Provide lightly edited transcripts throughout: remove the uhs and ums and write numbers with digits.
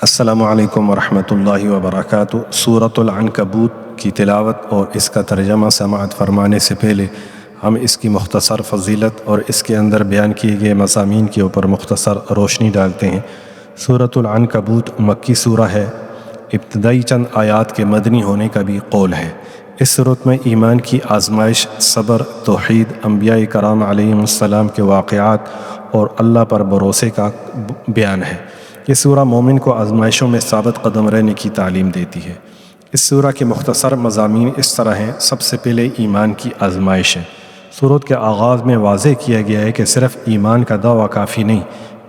السلام علیکم ورحمۃ اللہ وبرکاتہ۔ سورۃ العنکبوت کی تلاوت اور اس کا ترجمہ سماعت فرمانے سے پہلے ہم اس کی مختصر فضیلت اور اس کے اندر بیان کیے گئے مضامین کے اوپر مختصر روشنی ڈالتے ہیں۔ سورۃ العنکبوت مکی سورہ ہے۔ ابتدائی چند آیات کے مدنی ہونے کا بھی قول ہے۔ اس سورت میں ایمان کی آزمائش، صبر، توحید، انبیاء کرام علیہم السلام کے واقعات اور اللہ پر بھروسے کا بیان ہے۔ یہ سورہ مومن کو آزمائشوں میں ثابت قدم رہنے کی تعلیم دیتی ہے۔ اس سورہ کے مختصر مضامین اس طرح ہیں۔ سب سے پہلے ایمان کی آزمائش ہے۔ سورت کے آغاز میں واضح کیا گیا ہے کہ صرف ایمان کا دعویٰ کافی نہیں،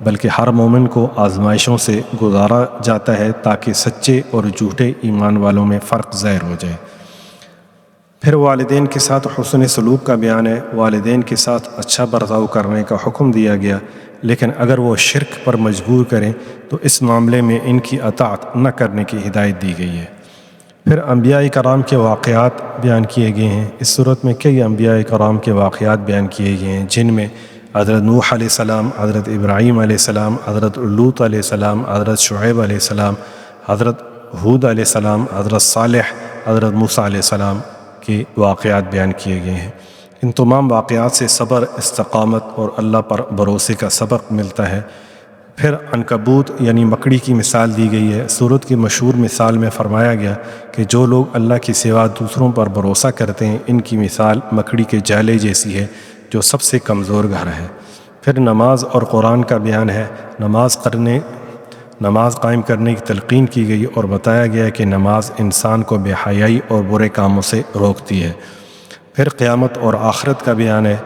بلکہ ہر مومن کو آزمائشوں سے گزارا جاتا ہے تاکہ سچے اور جھوٹے ایمان والوں میں فرق ظاہر ہو جائے۔ پھر والدین کے ساتھ حسن سلوک کا بیان ہے۔ والدین کے ساتھ اچھا برتاؤ کرنے کا حکم دیا گیا، لیکن اگر وہ شرک پر مجبور کریں تو اس معاملے میں ان کی اطاعت نہ کرنے کی ہدایت دی گئی ہے۔ پھر انبیاء کرام کے واقعات بیان کیے گئے ہیں۔ اس صورت میں کئی انبیاء کرام کے واقعات بیان کیے گئے ہیں، جن میں حضرت نوح علیہ السلام، حضرت ابراہیم علیہ السلام، حضرت لوط علیہ السلام، حضرت شعیب علیہ السلام، حضرت ہود علیہ السلام، حضرت صالح، حضرت موسیٰ علیہ السلام کے واقعات بیان کیے گئے ہیں۔ ان تمام واقعات سے صبر، استقامت اور اللہ پر بھروسے کا سبق ملتا ہے۔ پھر عنکبوت یعنی مکڑی کی مثال دی گئی ہے۔ سورت کی مشہور مثال میں فرمایا گیا کہ جو لوگ اللہ کے سوا دوسروں پر بھروسہ کرتے ہیں، ان کی مثال مکڑی کے جالے جیسی ہے جو سب سے کمزور گھر ہے۔ پھر نماز اور قرآن کا بیان ہے۔ نماز قائم کرنے کی تلقین کی گئی اور بتایا گیا کہ نماز انسان کو بے حیائی اور برے کاموں سے روکتی ہے۔ پھر قیامت اور آخرت کا بیان ہے۔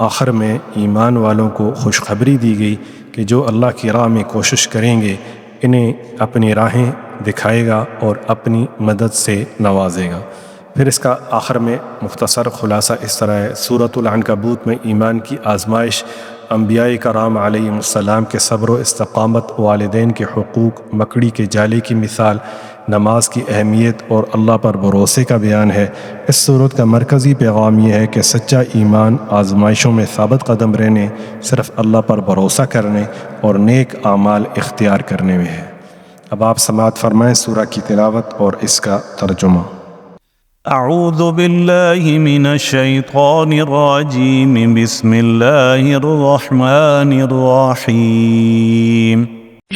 آخر میں ایمان والوں کو خوشخبری دی گئی کہ جو اللہ کی راہ میں کوشش کریں گے، انہیں اپنی راہیں دکھائے گا اور اپنی مدد سے نوازے گا۔ پھر اس کا آخر میں مختصر خلاصہ اس طرح ہے۔ سورۃ العنکبوت میں ایمان کی آزمائش، انبیاء کرام علیہم السلام کے صبر و استقامت، والدین کے حقوق، مکڑی کے جالے کی مثال، نماز کی اہمیت اور اللہ پر بھروسے کا بیان ہے۔ اس سورت کا مرکزی پیغام یہ ہے کہ سچا ایمان آزمائشوں میں ثابت قدم رہنے، صرف اللہ پر بھروسہ کرنے اور نیک اعمال اختیار کرنے میں ہے۔ اب آپ سماعت فرمائیں سورہ کی تلاوت اور اس کا ترجمہ۔ اعوذ باللہ من الشیطان الرجیم، بسم اللہ الرحمن الرحیم۔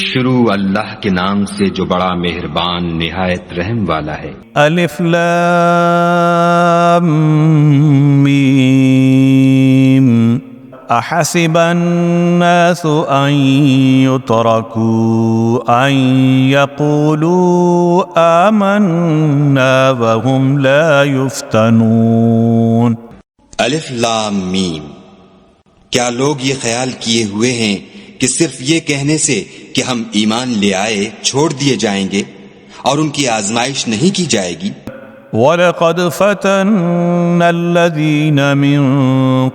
شروع اللہ کے نام سے جو بڑا مہربان نہایت رحم والا ہے۔ الف لام میم، احسب الناس ان يتركوا ان يقولوا آمنا وهم لا يفتنون۔ الف لام میم، کیا لوگ یہ خیال کیے ہوئے ہیں کہ صرف یہ کہنے سے کہ ہم ایمان لے آئے چھوڑ دیے جائیں گے اور ان کی آزمائش نہیں کی جائے گی؟ وَلَقَدْ فَتَنَّا الَّذِينَ مِن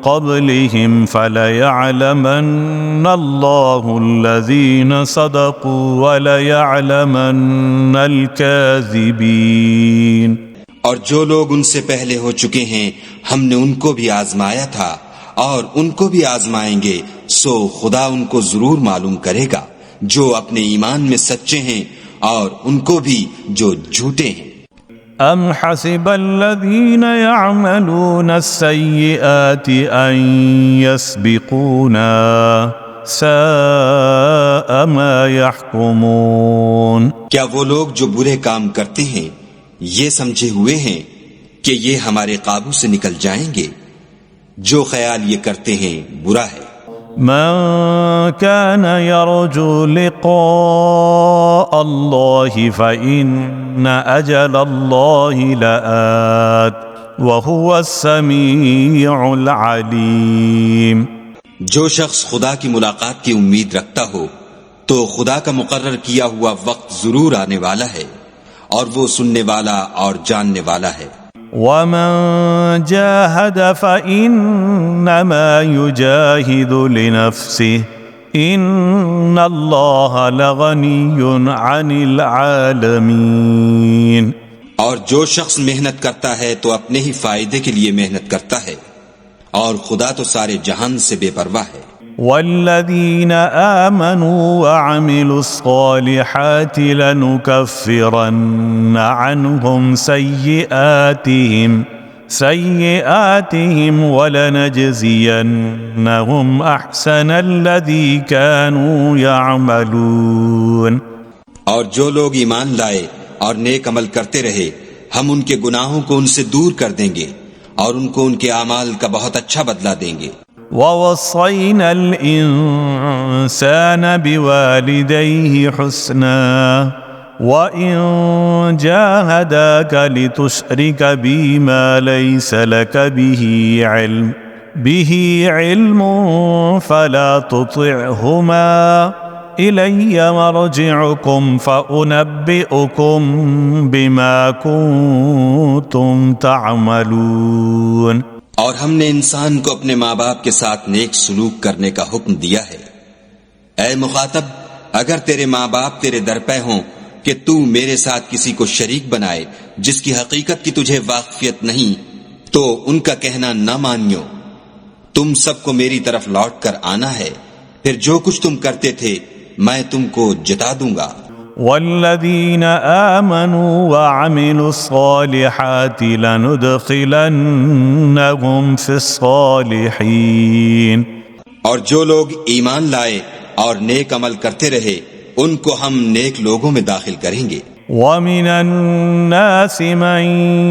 قَبْلِهِمْ فَلَيَعْلَمَنَّ اللَّهُ الَّذِينَ صَدَقُوا وَلَيَعْلَمَنَّ الْكَاذِبِينَ۔ اور جو لوگ ان سے پہلے ہو چکے ہیں ہم نے ان کو بھی آزمایا تھا اور ان کو بھی آزمائیں گے، سو خدا ان کو ضرور معلوم کرے گا جو اپنے ایمان میں سچے ہیں اور ان کو بھی جو جھوٹے ہیں۔ ام حسب الذین یعملون السیئات ان یسبقونا ساء ما یحکمون۔ کیا وہ لوگ جو برے کام کرتے ہیں یہ سمجھے ہوئے ہیں کہ یہ ہمارے قابو سے نکل جائیں گے؟ جو خیال یہ کرتے ہیں برا ہے۔ من كان يرجو لقاء الله فإن أجل الله لآت وهو السميع العليم۔ جو شخص خدا کی ملاقات کی امید رکھتا ہو تو خدا کا مقرر کیا ہوا وقت ضرور آنے والا ہے، اور وہ سننے والا اور جاننے والا ہے۔ ومن جاهد فإنما يجاهد لنفسه إن الله لغني عن العالمين۔ اور جو شخص محنت کرتا ہے تو اپنے ہی فائدے کے لیے محنت کرتا ہے، اور خدا تو سارے جہان سے بے پرواہ ہے۔ والذين آمنوا وعملوا الصالحات لنكفرن عنهم سيئاتهم ولنجزينهم أحسن الذي كانوا يعملون. اور جو لوگ ایمان لائے اور نیک عمل کرتے رہے ہم ان کے گناہوں کو ان سے دور کر دیں گے اور ان کو ان کے اعمال کا بہت اچھا بدلہ دیں گے. ووصينا الإنسان بوالديه حسنا وإن جاهداك لتشرك بي ما ليس لك به علم فلا تطعهما إلي مرجعكم فأنبئكم بما كنتم تعملون. اور ہم نے انسان کو اپنے ماں باپ کے ساتھ نیک سلوک کرنے کا حکم دیا ہے. اے مخاطب، اگر تیرے ماں باپ تیرے در پہ ہوں کہ تو میرے ساتھ کسی کو شریک بنائے جس کی حقیقت کی تجھے واقفیت نہیں تو ان کا کہنا نہ مانیو. تم سب کو میری طرف لوٹ کر آنا ہے، پھر جو کچھ تم کرتے تھے میں تم کو جتا دوں گا. والذين آمنوا وعملوا الصالحات لندخلنهم في الصالحين. اور جو لوگ ایمان لائے اور نیک عمل کرتے رہے ان کو ہم نیک لوگوں میں داخل کریں گے. ومن الناس من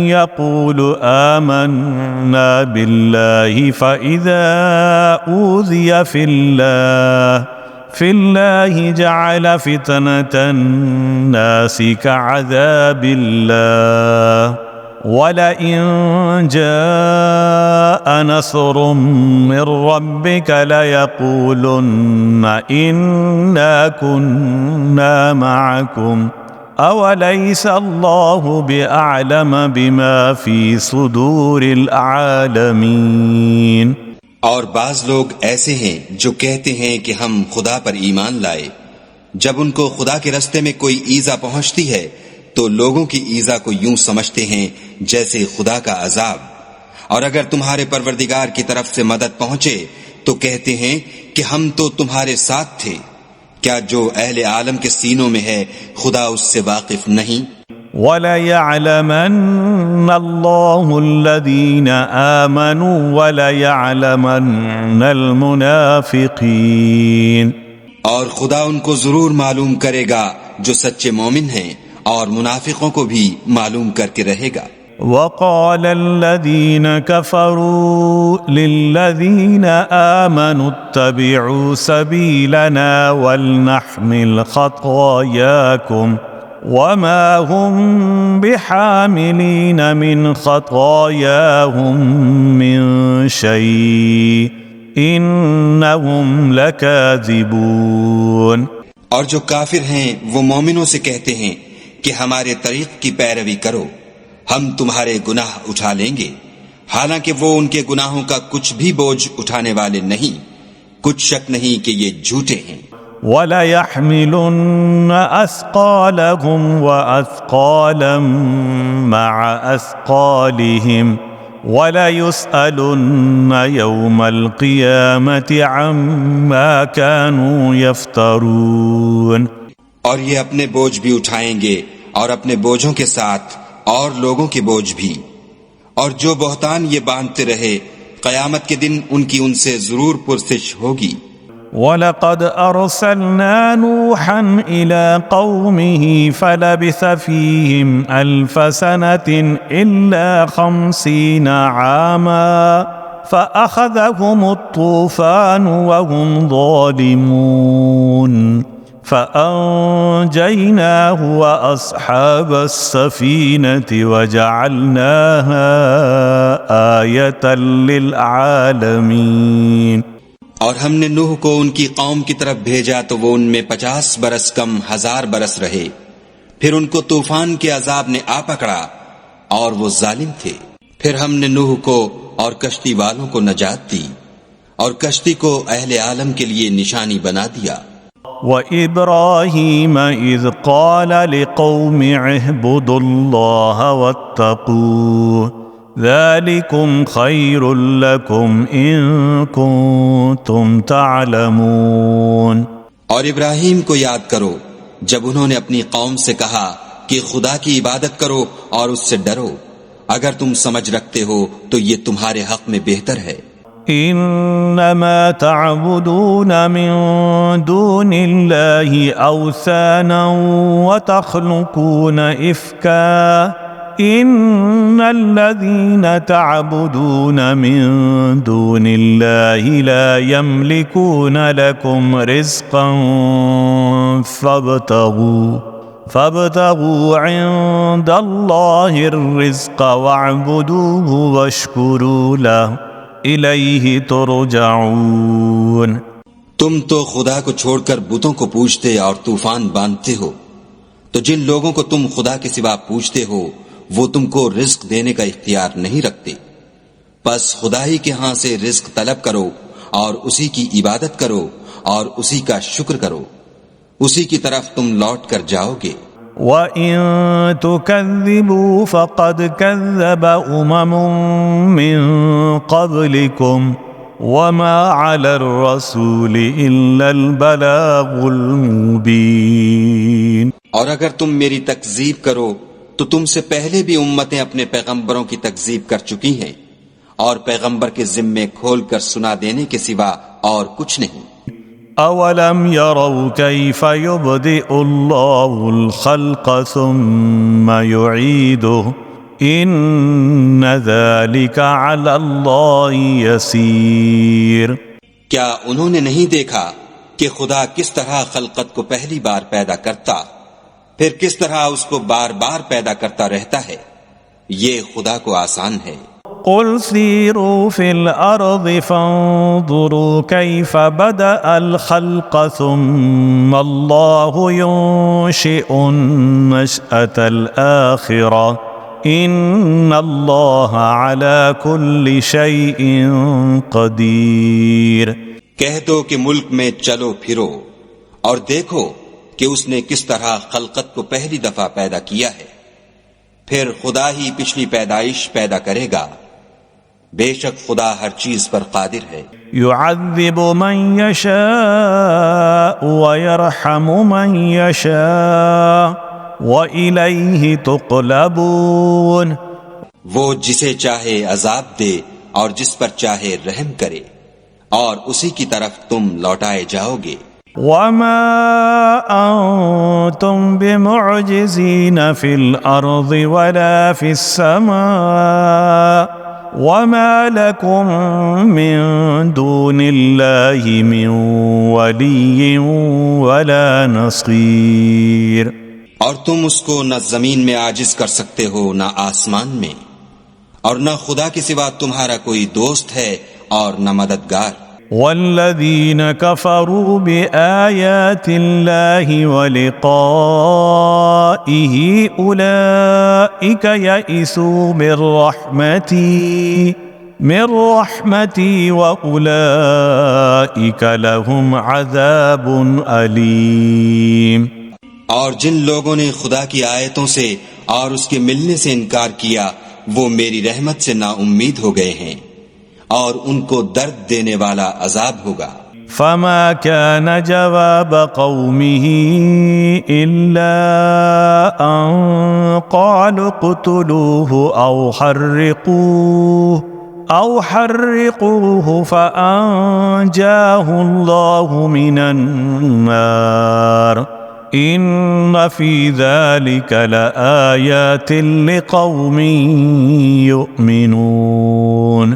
يقول آمنا بالله فإذا أوذي في الله جعل فتنة الناس كعذاب الله ولئن جاء نصر من ربك ليقولن إنا كنا معكم أوليس الله بأعلم بما في صدور العالمين. اور بعض لوگ ایسے ہیں جو کہتے ہیں کہ ہم خدا پر ایمان لائے، جب ان کو خدا کے رستے میں کوئی ایذا پہنچتی ہے تو لوگوں کی ایذا کو یوں سمجھتے ہیں جیسے خدا کا عذاب، اور اگر تمہارے پروردگار کی طرف سے مدد پہنچے تو کہتے ہیں کہ ہم تو تمہارے ساتھ تھے. کیا جو اہل عالم کے سینوں میں ہے خدا اس سے واقف نہیں؟ وَلَيَعْلَمَنَّ اللَّهُ الَّذِينَ آمَنُوا وَلَيَعْلَمَنَّ الْمُنَافِقِينَ. اور خدا ان کو ضرور معلوم کرے گا جو سچے مومن ہیں اور منافقوں کو بھی معلوم کر کے رہے گا. وَقَالَ الَّذِينَ كَفَرُوا لِلَّذِينَ آمَنُوا اتَّبِعُوا سَبِيلَنَا وَلْنَحْمِلْ خَطَايَاكُمْ وَمَا هُمْ بِحَامِلِينَ مِنْ خَطَايَاهُمْ مِنْ شَيْءٍ إِنَّهُمْ لَكَاذِبُونَ. اور جو کافر ہیں وہ مومنوں سے کہتے ہیں کہ ہمارے طریق کی پیروی کرو، ہم تمہارے گناہ اٹھا لیں گے، حالانکہ وہ ان کے گناہوں کا کچھ بھی بوجھ اٹھانے والے نہیں. کچھ شک نہیں کہ یہ جھوٹے ہیں. وَلَيَحْمِلُنَّ أَثْقَالَهُمْ وَأَثْقَالًا مَعَ أَثْقَالِهِمْ وَلَيُسْأَلُنَّ يَوْمَ الْقِيَامَةِ عَمَّا كَانُوا يَفْتَرُونَ. اور یہ اپنے بوجھ بھی اٹھائیں گے اور اپنے بوجھوں کے ساتھ اور لوگوں کے بوجھ بھی، اور جو بہتان یہ باندھتے رہے قیامت کے دن ان کی ان سے ضرور پرسش ہوگی. وَلَقَدْ أَرْسَلْنَا نُوحًا إِلَىٰ قَوْمِهِ فَلَبِثَ فِيهِمْ أَلْفَ سَنَةٍ إِلَّا 50 عَامًا فَأَخَذَهُمُ الطُّوفَانُ وَهُمْ ظَالِمُونَ فَأَنجَيْنَاهُ وَأَصْحَابَ السَّفِينَةِ وَجَعَلْنَاهَا آيَةً لِلْعَالَمِينَ. اور ہم نے نوح کو ان کی قوم کی طرف بھیجا تو وہ ان میں 50 برس کم 1000 برس رہے، پھر ان کو طوفان کے عذاب نے آ پکڑا اور وہ ظالم تھے. پھر ہم نے نوح کو اور کشتی والوں کو نجات دی اور کشتی کو اہل عالم کے لیے نشانی بنا دیا. وَإِبْرَاهِيمَ إِذْ قَالَ لِقَوْمِهِ اعْبُدُوا اللَّهَ وَاتَّقُوهُ ذلكم خير لكم إن كنتم تعلمون۔ اور ابراہیم کو یاد کرو جب انہوں نے اپنی قوم سے کہا کہ خدا کی عبادت کرو اور اس سے ڈرو، اگر تم سمجھ رکھتے ہو تو یہ تمہارے حق میں بہتر ہے۔ انما تعبدون من دون الله اوثانا وتخلقون افكا ان الذين تعبدون من دون الله لا يملكون لكم رزقا فابتغوا عند الله الرزق واعبدوه واشكروا له الیہ ترجعون۔ تم تو خدا کو چھوڑ کر بتوں کو پوجتے اور طوفان باندھتے ہو، تو جن لوگوں کو تم خدا کے سوا پوجتے ہو وہ تم کو رزق دینے کا اختیار نہیں رکھتے، پس خدا ہی کے ہاں سے رزق طلب کرو اور اسی کی عبادت کرو اور اسی کا شکر کرو، اسی کی طرف تم لوٹ کر جاؤ گے۔ وَإِن تُكَذِّبُوا فَقَدْ كَذَّبَ مِن قَبْلِكُمْ وَمَا عَلَى الرَّسُولِ إِلَّا الْبَلَاغُ الْمُبِينُ۔ اور اگر تم میری تکذیب کرو تو تم سے پہلے بھی امتیں اپنے پیغمبروں کی تکذیب کر چکی ہیں، اور پیغمبر کے ذمے کھول کر سنا دینے کے سوا اور کچھ نہیں۔ اولم يروا كيف يبدئ الله الخلق ثم يعيده ان ذلك على الله يسير۔ کیا انہوں نے نہیں دیکھا کہ خدا کس طرح خلقت کو پہلی بار پیدا کرتا پھر کس طرح اس کو بار بار پیدا کرتا رہتا ہے؟ یہ خدا کو آسان ہے۔ قل سیروا فی الارض فانظروا کیف بدأ الخلق ثم اللہ ينشئ النشأة الآخرة ان اللہ علی کل شیء قدیر۔ کہہ دو کہ ملک میں چلو پھرو اور دیکھو کہ اس نے کس طرح خلقت کو پہلی دفعہ پیدا کیا ہے، پھر خدا ہی پچھلی پیدائش پیدا کرے گا، بے شک خدا ہر چیز پر قادر ہے۔ يعذب من يشاء ويرحم من يشاء وإليه تقلبون۔ وہ جسے چاہے عذاب دے اور جس پر چاہے رحم کرے، اور اسی کی طرف تم لوٹائے جاؤ گے۔ وما أنتم بمعجزين في الأرض ولا في السماء وما لكم من دون الله من ولي ولا نصير۔ اور تم اس کو نہ زمین میں عاجز کر سکتے ہو نہ آسمان میں، اور نہ خدا کے سوا تمہارا کوئی دوست ہے اور نہ مددگار۔ والذین کفروا بآیات اللہ ولقائہ اولئک یئسوا من رحمتی واولئک لهم عذاب علیم۔ اور جن لوگوں نے خدا کی آیتوں سے اور اس کے ملنے سے انکار کیا وہ میری رحمت سے نا امید ہو گئے ہیں، اور ان کو درد دینے والا عذاب ہوگا۔ فما كان جواب قومه إلا أن قالوا اقتلوه أو حرقوه فأنجاه الله من النار إن في ذلك لآيات لقوم يؤمنون۔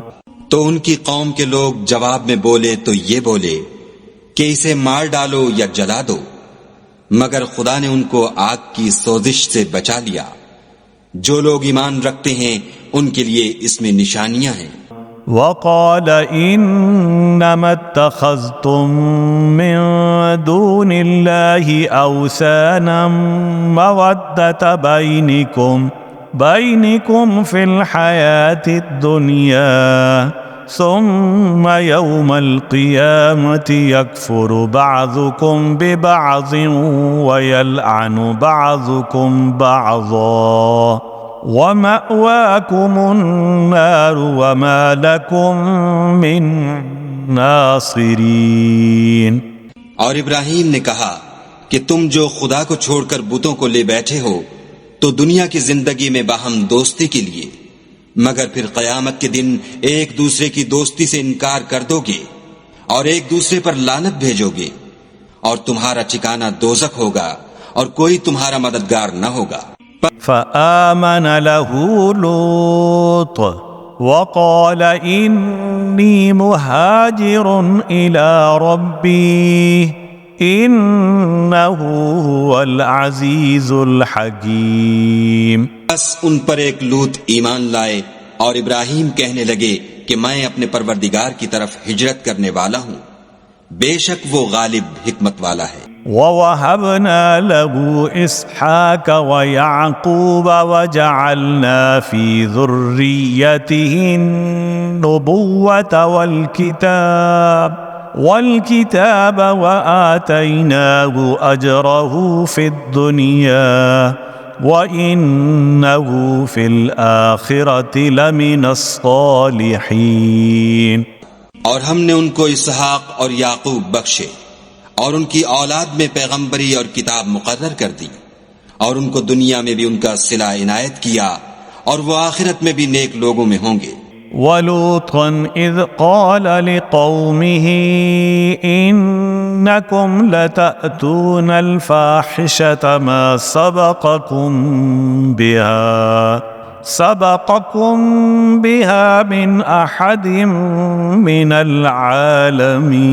تو ان کی قوم کے لوگ جواب میں بولے تو یہ بولے کہ اسے مار ڈالو یا جلا دو، مگر خدا نے ان کو آگ کی سوزش سے بچا لیا۔ جو لوگ ایمان رکھتے ہیں ان کے لیے اس میں نشانیاں ہیں۔ وقال انما اتخذتم من دون الله اوثانا مودة بينكم في الحياة الدنيا ثم يوم القيامة يكفر بعضكم ببعض ويلعن بعضكم بعضا ومأواكم النار وما لكم من ناصرین. اور ابراہیم نے کہا کہ تم جو خدا کو چھوڑ کر بتوں کو لے بیٹھے ہو تو دنیا کی زندگی میں باہم دوستی کے لیے، مگر پھر قیامت کے دن ایک دوسرے کی دوستی سے انکار کر دو گے اور ایک دوسرے پر لعنت بھیجو گے، اور تمہارا ٹھکانہ دوزخ ہوگا اور کوئی تمہارا مددگار نہ ہوگا. فآمن له لوط وقال إني مهاجر إلى ربي إنه هو العزيز الحكيم. بس ان پر ایک لوط ایمان لائے اور ابراہیم کہنے لگے کہ میں اپنے پروردگار کی طرف ہجرت کرنے والا ہوں، بے شک وہ غالب حکمت والا ہے. وَوَهَبْنَا لَهُ إِسْحَاقَ وَيَعْقُوبَ وَجَعَلْنَا فِي ذُرِّيَّتِهِ النُّبُوَّةَ وَالْكِتَابَ وَآتَيْنَاهُ أَجْرَهُ فِي الدُّنْيَا وَإِنَّهُ فِي الْآخِرَةِ لَمِنَ الصَّالِحِينَ. اور ہم نے ان کو اسحاق اور یعقوب بخشے اور ان کی اولاد میں پیغمبری اور کتاب مقرر کر دی، اور ان کو دنیا میں بھی ان کا صلہ عنایت کیا، اور وہ آخرت میں بھی نیک لوگوں میں ہوں گے. وَلُوطًا إِذْ قَالَ لِقَوْمِهِ إِنَّكُمْ لَتَأْتُونَ الْفَاحِشَةَ مَا سَبَقَكُمْ بِهَا مِنْ أَحَدٍ مِنَ الْعَالَمِينَ.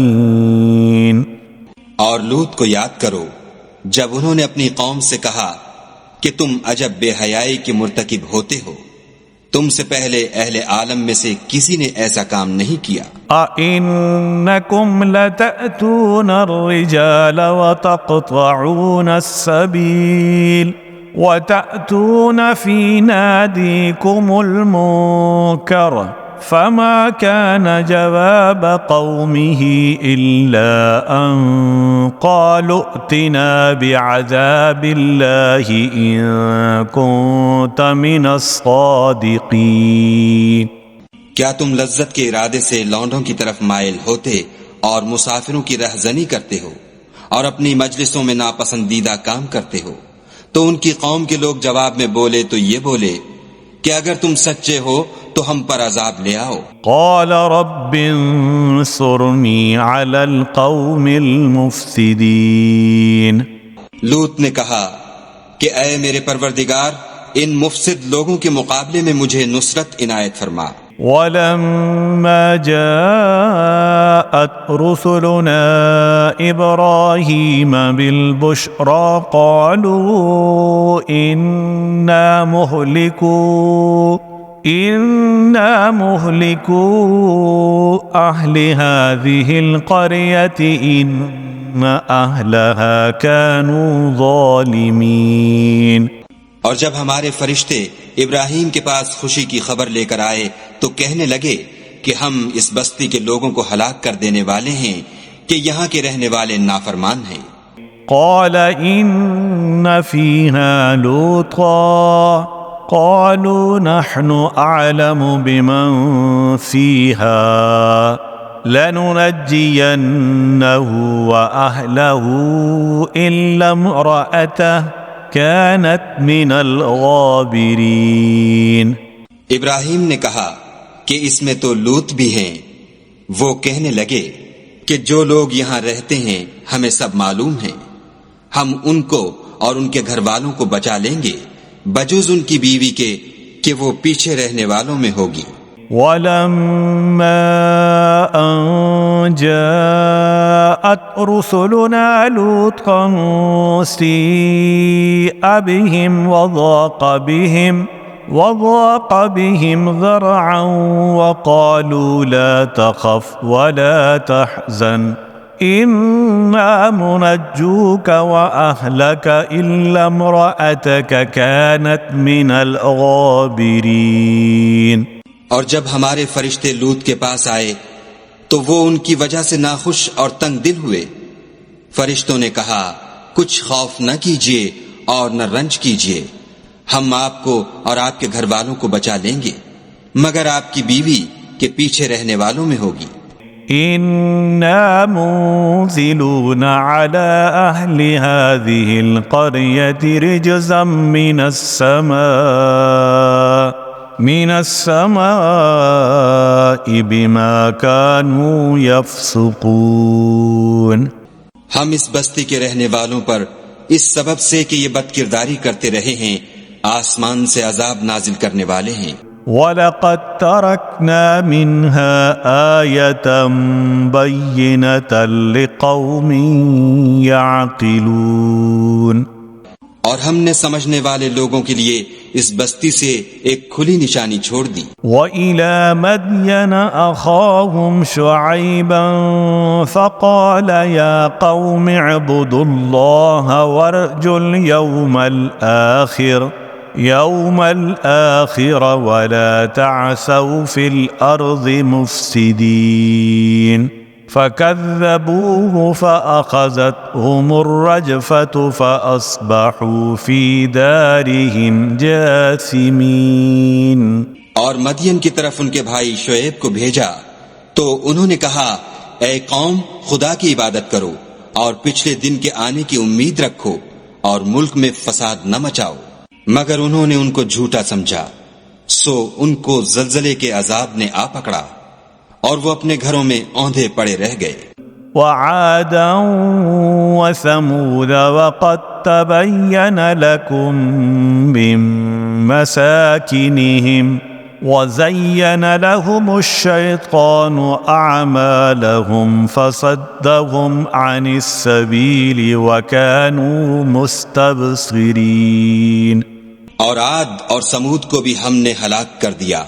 اور لوط کو یاد کرو جب انہوں نے اپنی قوم سے کہا کہ تم عجب بے حیائی کے مرتکب ہوتے ہو، تم سے پہلے اہل عالم میں سے کسی نے ایسا کام نہیں کیا. أَإِنَّكُمْ لَتَأْتُونَ الرِّجَالَ وَتَقْطَعُونَ السَّبِيلَ وَتَأْتُونَ فِي نَادِيكُمُ الْمُنكَرَ فَمَا كَانَ جَوَابَ قَوْمِهِ إِلَّا أَن قَالُوا ائْتِنَا بِعَذَابِ اللَّهِ إِن كُنتَ مِنَ الصَّادِقِينَ. کیا تم لذت کے ارادے سے لونڈوں کی طرف مائل ہوتے اور مسافروں کی رہزنی کرتے ہو اور اپنی مجلسوں میں ناپسندیدہ کام کرتے ہو؟ تو ان کی قوم کے لوگ جواب میں بولے تو یہ بولے کہ اگر تم سچے ہو تو ہم پر عذاب لے آؤ. قال رب انصرنی علی القوم المفسدین. لوط نے کہا کہ اے میرے پروردگار ان مفسد لوگوں کے مقابلے میں مجھے نصرت عنایت فرما. ولما جاءت رسلنا إبراهيم بالبشرى قالوا إنا مهلكو أهل هذه القرية إن أهلها كانوا ظالمين. اور جب ہمارے فرشتے ابراہیم کے پاس خوشی کی خبر لے کر آئے تو کہنے لگے کہ ہم اس بستی کے لوگوں کو ہلاک کر دینے والے ہیں کہ یہاں کے رہنے والے نافرمان ہیں. قال إن فيها لوطا قالوا نحن أعلم بمن فيها لننجينه وأهله إلا امرأته كانت من الغابرين. ابراہیم نے کہا کہ اس میں تو لوط بھی ہیں. وہ کہنے لگے کہ جو لوگ یہاں رہتے ہیں ہمیں سب معلوم ہیں، ہم ان کو اور ان کے گھر والوں کو بچا لیں گے بجز ان کی بیوی کے کہ وہ پیچھے رہنے والوں میں ہوگی. ولما أن جاءت رسلنا لوطا سيء بهم وضاق بهم ذرعا وقالوا لا تخف ولا تحزن إنا منجوك وأهلك إلا امرأتك كانت من الغابرين. اور جب ہمارے فرشتے لوط کے پاس آئے تو وہ ان کی وجہ سے ناخوش اور تنگ دل ہوئے. فرشتوں نے کہا کچھ خوف نہ کیجیے اور نہ رنج کیجیے، ہم آپ کو اور آپ کے گھر والوں کو بچا لیں گے مگر آپ کی بیوی کے پیچھے رہنے والوں میں ہوگی۔ إنا منزلون على أهل هذه القرية رجزا من السماء بما كانوا يفسقون۔ ہم اس بستی کے رہنے والوں پر اس سبب سے کہ یہ بد کرداری کرتے رہے ہیں آسمان سے عذاب نازل کرنے والے ہیں۔ وَلَقَدْ تَرَكْنَا مِنْهَا آيَةً بَيِّنَةً لِقَوْمٍ يَعْقِلُونَ، اور ہم نے سمجھنے والے لوگوں کے لیے اس بستی سے ایک کھلی نشانی چھوڑ دی۔ وَإِلَى مَدْيَنَ أَخَاهُمْ شُعَيْبًا فَقَالَ يَا قَوْمِ اعْبُدُوا اللَّهَ وَارْجُوا يوم الآخر ولا تعثوا في الأرض مفسدين، فكذبوه فأخذتهم الرجفة فأصبحوا في دارهم جاثمين۔ اور مدین کی طرف ان کے بھائی شعیب کو بھیجا تو انہوں نے کہا اے قوم خدا کی عبادت کرو اور پچھلے دن کے آنے کی امید رکھو اور ملک میں فساد نہ مچاؤ، مگر انہوں نے ان کو جھوٹا سمجھا، سو ان کو زلزلے کے عذاب نے آ پکڑا اور وہ اپنے گھروں میں اوندھے پڑے رہ گئے۔ وعادا وثمود وقد تبين لكم من مساكنهم وزين لهم الشيطان أعمالهم فصدهم عن السبيل وكانوا مستبصرين۔ اور عاد اور سمود کو بھی ہم نے ہلاک کر دیا،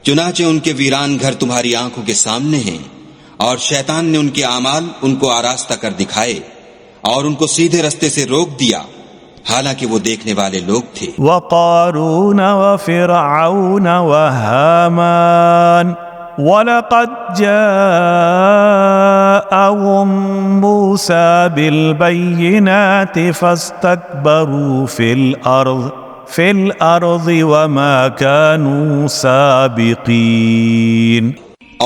چنانچہ ان کے ویران گھر تمہاری آنکھوں کے سامنے ہیں، اور شیطان نے ان کے اعمال ان کو آراستہ کر دکھائے اور ان کو سیدھے رستے سے روک دیا، حالانکہ وہ دیکھنے والے لوگ تھے۔ وقارون وفرعون وهامان وَلَقَدْ جَاءَهُم مُوسَى بِالْبَيِّنَاتِ فَاسْتَكْبَرُوا فِي الْأَرْضِ وَمَا كَانُوا سَابِقِينَ۔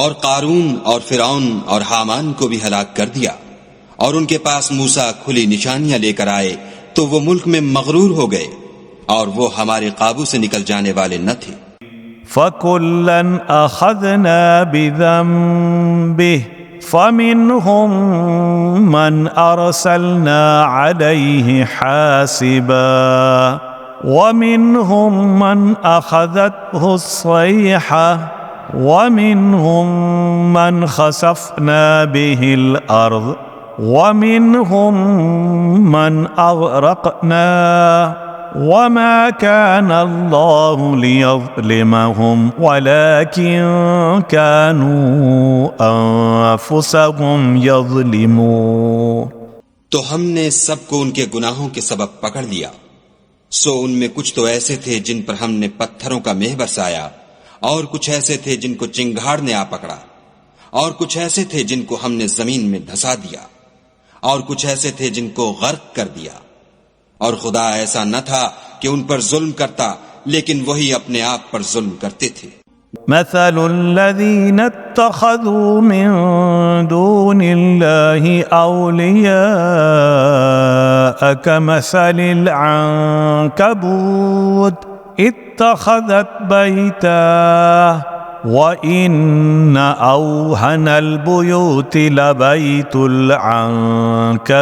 اور قارون اور فرعون اور حامان کو بھی ہلاک کر دیا، اور ان کے پاس موسیٰ کھلی نشانیاں لے کر آئے تو وہ ملک میں مغرور ہو گئے، اور وہ ہمارے قابو سے نکل جانے والے نہ تھے۔ فَكُلًّا أَخَذْنَا بِذَنبِهِ فَمِنْهُمْ مَنْ أَرْسَلْنَا عَلَيْهِ حَاسِبًا وَمِنْهُمْ مَنْ أَخَذَتْهُ الصَّيْحَةُ وَمِنْهُمْ مَنْ خَسَفْنَا بِهِ الْأَرْضَ وَمِنْهُمْ مَنْ أَغْرَقْنَا وَمَا كَانَ اللَّهُ لِيَظْلِمَهُمْ وَلَكِنْ كَانُوا أَنفُسَهُمْ يَظْلِمُونَ۔ تو ہم نے سب کو ان کے گناہوں کے سبب پکڑ لیا، سو ان میں کچھ تو ایسے تھے جن پر ہم نے پتھروں کا مہ برسایا، اور کچھ ایسے تھے جن کو چنگھاڑ نے آ پکڑا، اور کچھ ایسے تھے جن کو ہم نے زمین میں دھسا دیا، اور کچھ ایسے تھے جن کو غرق کر دیا، اور خدا ایسا نہ تھا کہ ان پر ظلم کرتا، لیکن وہی اپنے آپ پر ظلم کرتے تھے۔ مثل الذين اتخذوا من دون الله أولياء كمثل العنكبوت اتخذت بيتا وَإِنَّ أَوْهَنَ الْبُيُوتِ لَبَيْتُ الْعَنكَبُوتِ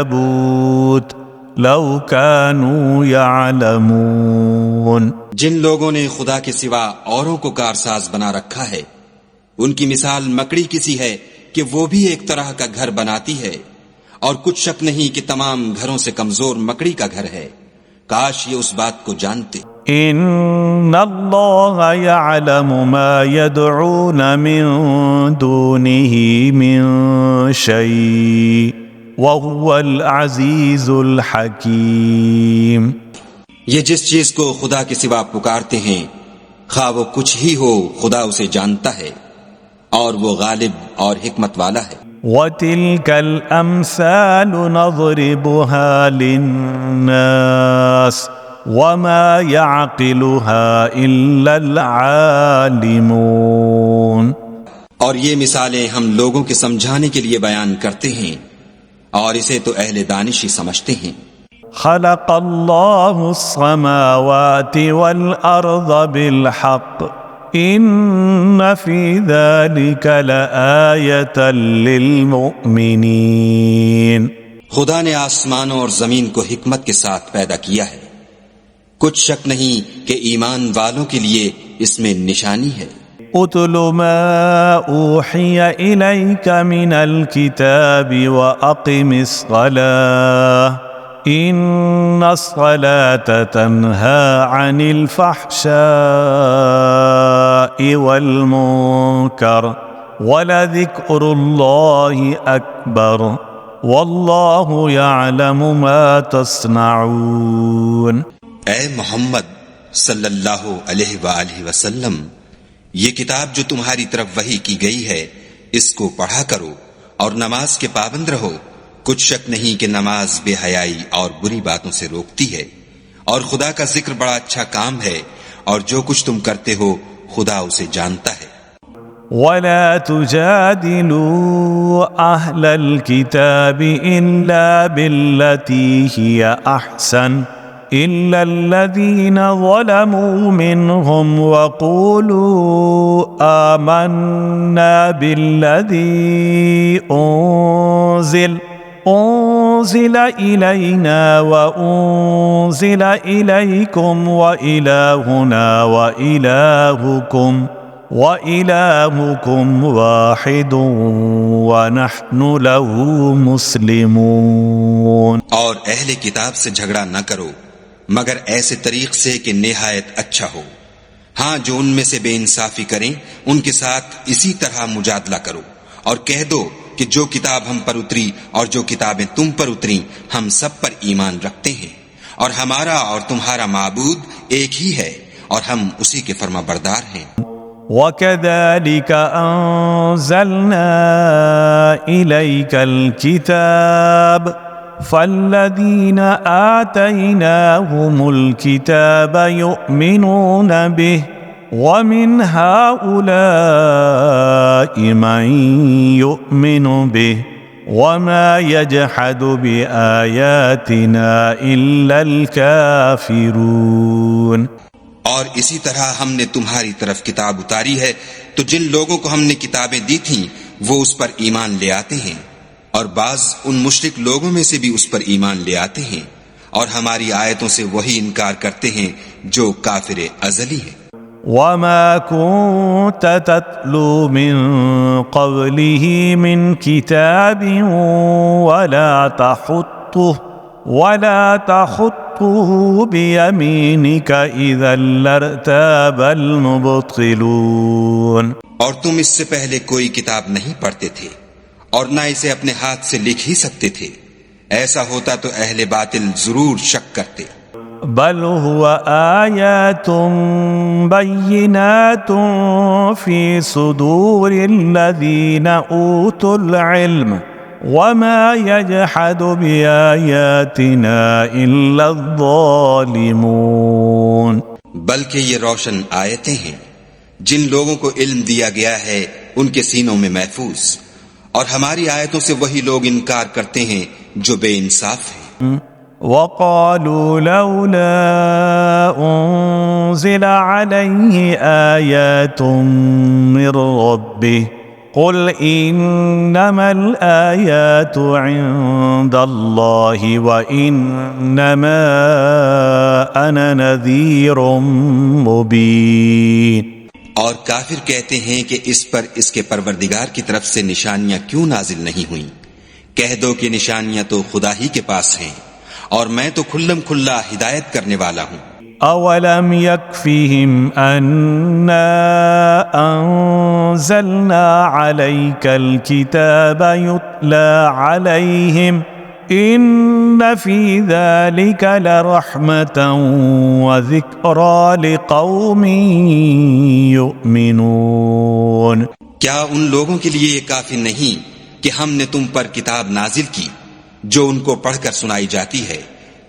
لَوْ كَانُوا يَعْلَمُونَ۔ جن لوگوں نے خدا کے سوا اوروں کو کارساز بنا رکھا ہے، ان کی مثال مکڑی کسی ہے کہ وہ بھی ایک طرح کا گھر بناتی ہے، اور کچھ شک نہیں کہ تمام گھروں سے کمزور مکڑی کا گھر ہے۔ کاش یہ اس بات کو جانتے۔ ان اللہ یعلم ما يدعون من دونه من شیء وهو العزیز الحکیم۔ یہ جس چیز کو خدا کے سوا پکارتے ہیں، خواہ وہ کچھ ہی ہو، خدا اسے جانتا ہے، اور وہ غالب اور حکمت والا ہے۔ وَتِلْكَ الْأَمْثَالُ نَضْرِبُهَا لِلنَّاسِ وما يعقلها إلا العالمون. اور یہ مثالیں ہم لوگوں کے سمجھانے کے لیے بیان کرتے ہیں اور اسے تو اہل دانش ہی سمجھتے ہیں. خلق الله السماوات والأرض بالحق إن في ذلك لآية للمؤمنين. خدا نے آسمانوں اور زمین کو حکمت کے ساتھ پیدا کیا ہے، کچھ شک نہیں کہ ایمان والوں کے لیے اس میں نشانی ہے. اتل ما اوحی الیک من الکتاب واقم الصلاة ان الصلاة تنہی عن الفحشاء والمنکر ولذکر اللہ اکبر واللہ یعلم ما تصنعون. اے محمد صلی اللہ علیہ وآلہ وسلم، یہ کتاب جو تمہاری طرف وحی کی گئی ہے اس کو پڑھا کرو اور نماز کے پابند رہو. کچھ شک نہیں کہ نماز بے حیائی اور بری باتوں سے روکتی ہے، اور خدا کا ذکر بڑا اچھا کام ہے، اور جو کچھ تم کرتے ہو خدا اسے جانتا ہے. وَلَا تُجَادِلُوا أَهْلَ الْكِتَابِ إِلَّا بِالَّتِي هِيَ أَحْسَنُ إِلَّا الَّذِينَ ظَلَمُوا مِنْهُمْ وَقُولُوا آمَنَّا بِالَّذِي أُنزِلَ إِلَيْنَا وَأُنزِلَ إِلَيْكُمْ وَإِلَٰهُنَا وَإِلَٰهُكُمْ وَاحِدٌ وَنَحْنُ لَهُ مُسْلِمُونَ. اور اہل کتاب سے جھگڑا نہ کرو مگر ایسے طریق سے کہ نہایت اچھا ہو. ہاں، جو ان میں سے بے انصافی کریں ان کے ساتھ اسی طرح مجادلہ کرو، اور کہہ دو کہ جو کتاب ہم پر اتری اور جو کتابیں تم پر اتری ہم سب پر ایمان رکھتے ہیں، اور ہمارا اور تمہارا معبود ایک ہی ہے، اور ہم اسی کے فرما بردار ہیں. وَكَذَلِكَ أَنزَلْنَا إِلَيْكَ الْكِتَابَ فَالَّذِينَ آتَيْنَاهُمُ الْكِتَابَ يُؤْمِنُونَ بِهِ وَمِنْ هَؤُلَاءِ مَنْ يُؤْمِنُ بِهِ وَمَا يَجْحَدُ بِآيَاتِنَا إِلَّا الْكَافِرُونَ. اور اسی طرح ہم نے تمہاری طرف کتاب اتاری ہے تو جن لوگوں کو ہم نے کتابیں دی تھیں وہ اس پر ایمان لے آتے ہیں، اور بعض ان مشرک لوگوں میں سے بھی اس پر ایمان لے آتے ہیں، اور ہماری آیتوں سے وہی انکار کرتے ہیں جو کافر ازلی ہیں. وَمَا كُنْتَ تَتْلُو مِنْ قَبْلِهِ مِنْ كِتَابٍ وَلَا تَخُطُّهُ بِيَمِينِكَ إِذًا لَارْتَابَ الْمُبْطِلُونَ. اور تم اس سے پہلے کوئی کتاب نہیں پڑھتے تھے اور نہ اسے اپنے ہاتھ سے لکھ ہی سکتے تھے، ایسا ہوتا تو اہل باطل ضرور شک کرتے. بل هو آیات بینات فی صدور الذین اوتوا العلم وما يجحد بآیاتنا الا الظالمون. بلکہ یہ روشن آیتیں ہیں جن لوگوں کو علم دیا گیا ہے ان کے سینوں میں محفوظ، اور ہماری آیتوں سے وہی لوگ انکار کرتے ہیں جو بے انصاف ہیں. وقالوا لولا انزل عليه آيات من ربه قل انما الآيات عند الله وانما انا نذير مبين. اور کافر کہتے ہیں کہ اس پر اس کے پروردگار کی طرف سے نشانیاں کیوں نازل نہیں ہوئیں؟ کہہ دو کہ نشانیاں تو خدا ہی کے پاس ہیں، اور میں تو کھلم کھلا ہدایت کرنے والا ہوں. اولم يكفهم انا انزلنا عليك الكتاب يتلى عليهم ان في ذلك لرحمة وذكرى لقوم يؤمنون. کیا ان لوگوں کے لیے یہ کافی نہیں کہ ہم نے تم پر کتاب نازل کی جو ان کو پڑھ کر سنائی جاتی ہے؟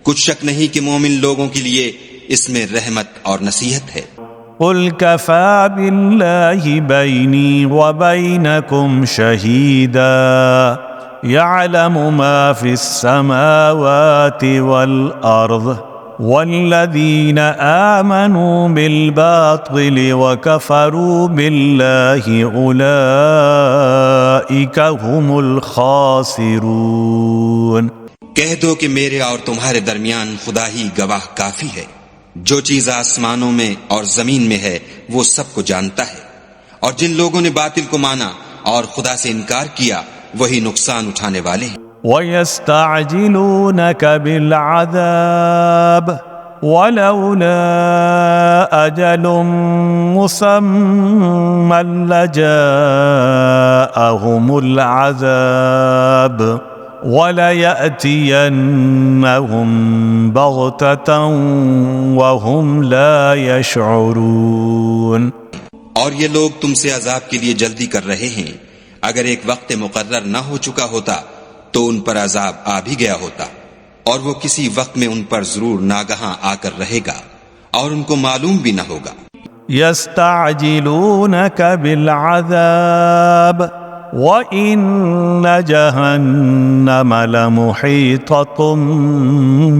کچھ شک نہیں کہ مومن لوگوں کے لیے اس میں رحمت اور نصیحت ہے۔ قل كفى بالله بيني وبينكم شهيدا يعلم ما في السماوات والأرض والذين آمنوا بالباطل وكفروا بالله أولئك هم الخاسرون۔ کہہ دو کہ میرے اور تمہارے درمیان خدا ہی گواہ کافی ہے، جو چیز آسمانوں میں اور زمین میں ہے وہ سب کو جانتا ہے، اور جن لوگوں نے باطل کو مانا اور خدا سے انکار کیا وہی نقصان اٹھانے والے ہیں۔ وَيَسْتَعْجِلُونَكَ بِالْعَذَابِ وَلَوْلَا أَجَلٌ مُّسَمًّى لَّجَاءَهُمُ الْعَذَابُ وَلَيَأْتِيَنَّهُمْ بَغْتَةً وَهُمْ لَا يَشْعُرُونَ۔ اور یہ لوگ تم سے عذاب کے لیے جلدی کر رہے ہیں، اگر ایک وقت مقرر نہ ہو چکا ہوتا تو ان پر عذاب آ بھی گیا ہوتا، اور وہ کسی وقت میں ان پر ضرور ناگہاں آ کر رہے گا اور ان کو معلوم بھی نہ ہوگا۔ يَسْتَعْجِلُونَكَ بِالْعَذَابِ وَإِنَّ جَهَنَّمَ لَمُحِيطَةٌ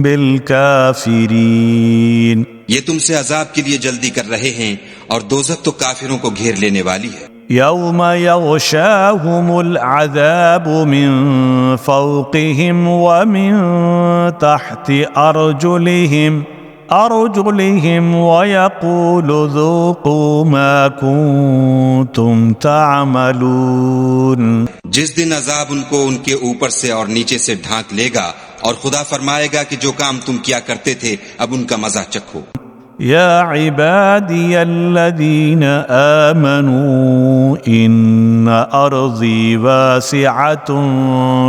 بِالْكَافِرِينَ۔ یہ تم سے عذاب کے لیے جلدی کر رہے ہیں اور دوزخ تو کافروں کو گھیر لینے والی ہے۔ يَوْمَ يَغْشَاهُمُ الْعَذَابُ مِنْ فَوْقِهِمْ وَمِنْ تَحْتِ أَرْجُلِهِمْ وَيَقُولُ ذُوقُوا مَا كُنْتُمْ تَعْمَلُونَ۔ جس دن عذاب ان کو ان کے اوپر سے اور نیچے سے ڈھانک لے گا، اور خدا فرمائے گا کہ جو کام تم کیا کرتے تھے اب ان کا مزہ چکھو۔ يا عبادي الذين آمنوا إن أرضي واسعة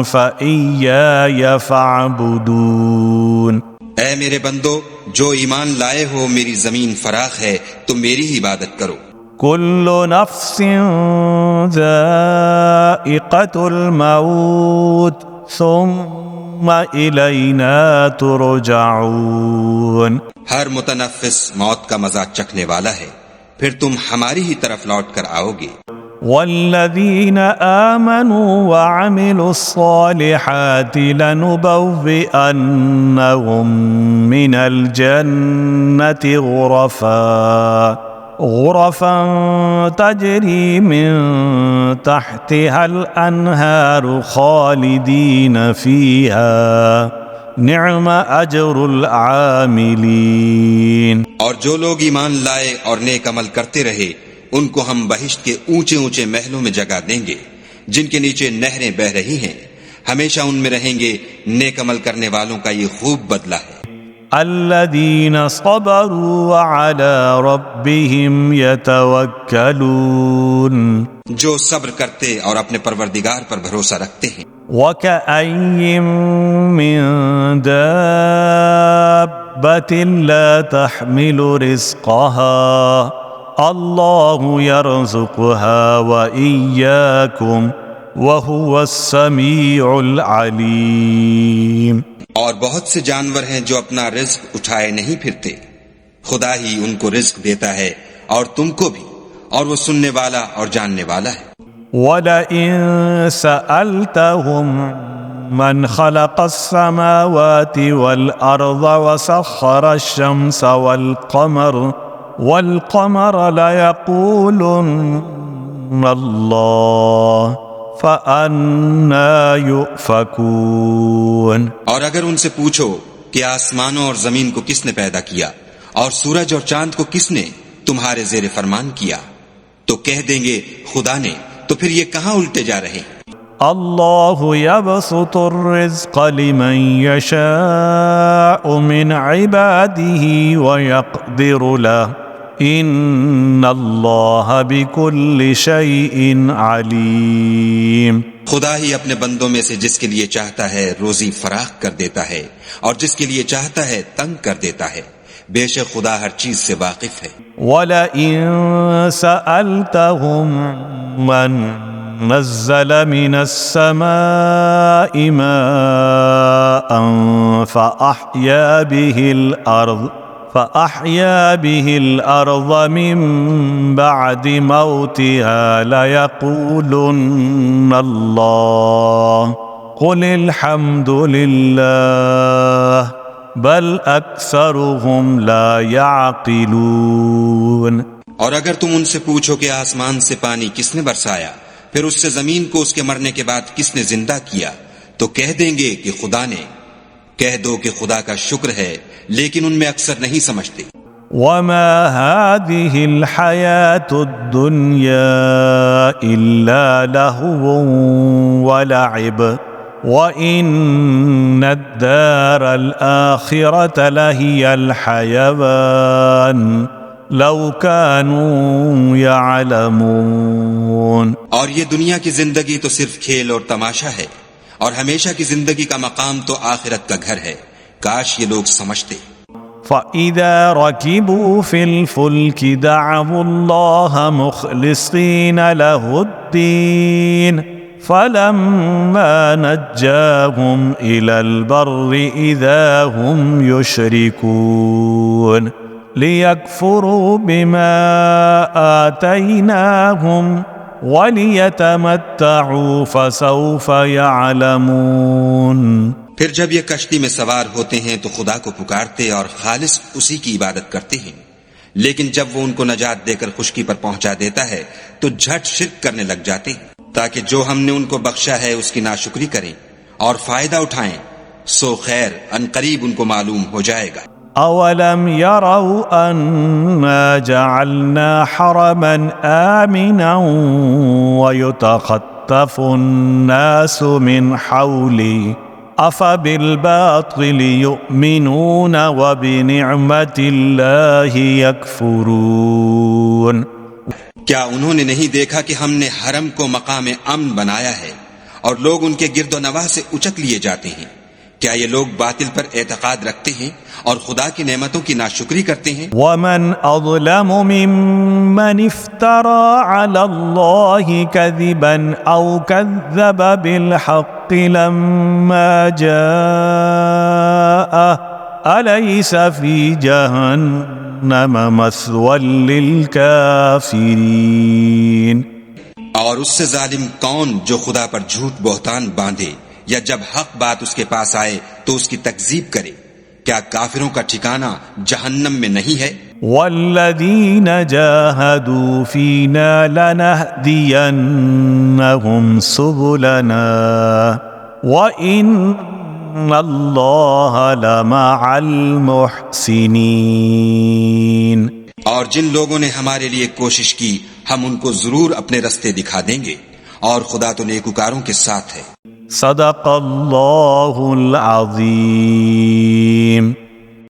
فإياي فاعبدون۔ اے میرے بندو، جو ایمان لائے ہو میری زمین فراخ ہے، تم میری ہی عبادت کرو۔ كل نفس ذائقة الموت ثم إلينا ترجعون۔ ہر متنفس موت کا مزہ چکھنے والا ہے، پھر تم ہماری ہی طرف لوٹ کر آؤ گے۔ والذين آمنوا وعملوا الصالحات لنبوئنهم من الجنة غرفا تجري من تحتها الأنهار خالدين فيها نعم اجر العاملین۔ اور جو لوگ ایمان لائے اور نیک عمل کرتے رہے ان کو ہم بہشت کے اونچے اونچے محلوں میں جگہ دیں گے جن کے نیچے نہریں بہہ رہی ہیں، ہمیشہ ان میں رہیں گے۔ نیک عمل کرنے والوں کا یہ خوب بدلہ ہے۔ الذین صبروا وعلی ربهم یتوکلون۔ جو صبر کرتے اور اپنے پروردگار پر بھروسہ رکھتے ہیں۔ وَكَأَيٍّ مِّن دَابَّةٍ لَّا تَحْمِلُ رِزْقَهَا اللَّهُ يَرْزُقُهَا وَإِيَّاكُمْ وَهُوَ السَّمِيعُ الْعَلِيمُ۔ اور بہت سے جانور ہیں جو اپنا رزق اٹھائے نہیں پھرتے، خدا ہی ان کو رزق دیتا ہے اور تم کو بھی، اور وہ سننے والا اور جاننے والا ہے۔ وَلَئِن سَأَلْتَهُم مَّنْ خَلَقَ السَّمَاوَاتِ وَالْأَرْضَ وَسَخَّرَ الشَّمْسَ وَالْقَمَرَ لَيَقُولُنَّ اللَّهُ فَأَنَّىٰ يُؤْفَكُونَ۔ اور اگر ان سے پوچھو کہ آسمانوں اور زمین کو کس نے پیدا کیا اور سورج اور چاند کو کس نے تمہارے زیر فرمان کیا، تو کہہ دیں گے خدا نے، تو پھر یہ کہاں الٹے جا رہے ہیں؟ اللہ یبسط الرزق لمن یشاء من عباده ویقدر له ان اللہ بكل شیء علیم۔ خدا ہی اپنے بندوں میں سے جس کے لیے چاہتا ہے روزی فراخ کر دیتا ہے اور جس کے لیے چاہتا ہے تنگ کر دیتا ہے، بے شک خدا ہر چیز سے واقف ہے۔ وَلَئِن سَأَلْتَهُم مَّن نَّزَّلَ مِنَ السَّمَاءِ مَاءً فأحيا به الأرض من بعد موتها ليقولن الله قل الحمد لله بل أكثرهم لا يعقلون۔ اور اگر تم ان سے پوچھو کہ آسمان سے پانی کس نے برسایا، پھر اس سے زمین کو اس کے مرنے کے بعد کس نے زندہ کیا، تو کہہ دیں گے کہ خدا نے۔ کہہ دو کہ خدا کا شکر ہے، لیکن ان میں اکثر نہیں سمجھتے۔ وما هذه الحياة الدنيا إلا لهو ولعب وإن الدار الآخرة لهي الحيوان لو كانوا يعلمون۔ اور یہ دنیا کی زندگی تو صرف کھیل اور تماشا ہے، اور ہمیشہ کی زندگی کا مقام تو آخرت کا گھر ہے، کاش یہ لوگ سمجھتے۔ فَإِذَا رَكِبُوا فِي الْفُلْكِ دَعَوُا اللَّهَ مُخْلِصِينَ لَهُ الدِّينَ فَلَمَّا نَجَّاهُمْ إِلَى الْبَرِّ إِذَا هُمْ يُشْرِكُونَ لِيَكْفُرُوا بِمَا آتَيْنَاهُمْ وَلِيَتَمَتَّعُوا فَسَوْفَ يَعْلَمُونَ۔ پھر جب یہ کشتی میں سوار ہوتے ہیں تو خدا کو پکارتے اور خالص اسی کی عبادت کرتے ہیں، لیکن جب وہ ان کو نجات دے کر خشکی پر پہنچا دیتا ہے تو جھٹ شرک کرنے لگ جاتے ہیں، تاکہ جو ہم نے ان کو بخشا ہے اس کی ناشکری کریں اور فائدہ اٹھائیں، سو خیر عنقریب ان کو معلوم ہو جائے گا۔ أَوَلَمْ يَرَوْا أَنَّا جَعَلْنَا حَرَمًا آمِنًا وَيُتَخَطَّفُ النَّاسُ مِنْ حَوْلِهِ أَفَبِالْبَاطِلِ يُؤْمِنُونَ وَبِنِعْمَةِ اللَّهِ يَكْفُرُونَ۔ کیا انہوں نے نہیں دیکھا کہ ہم نے حرم کو مقام امن بنایا ہے اور لوگ ان کے گرد و نواح سے اچک لیے جاتے ہیں؟ کیا یہ لوگ باطل پر اعتقاد رکھتے ہیں اور خدا کی نعمتوں کی ناشکری کرتے ہیں؟ وَمَنْ أَظْلَمُ مِمَّنِ افْتَرَى عَلَى اللَّهِ كَذِبًا أَوْ كَذَّبَ بِالْحَقِّ لَمَّا جَاءَهُ أَلَيْسَ فِي جَهَنَّمَ مَثْوًى لِلْكَافِرِينَ۔ اور اس سے ظالم کون جو خدا پر جھوٹ بہتان باندھے یا جب حق بات اس کے پاس آئے تو اس کی تکذیب کرے، کیا کافروں کا ٹھکانہ جہنم میں نہیں ہے؟ وَالَّذِينَ جَاهَدُوا فِينَا لَنَهْدِيَنَّهُمْ سُبُلَنَا وَإِنَّ اللَّهَ لَمَعَ الْمُحْسِنِينَ۔ اور جن لوگوں نے ہمارے لیے کوشش کی ہم ان کو ضرور اپنے رستے دکھا دیں گے، اور خدا تو نیکوکاروں کے ساتھ ہے۔ صدق اللہ العظیم۔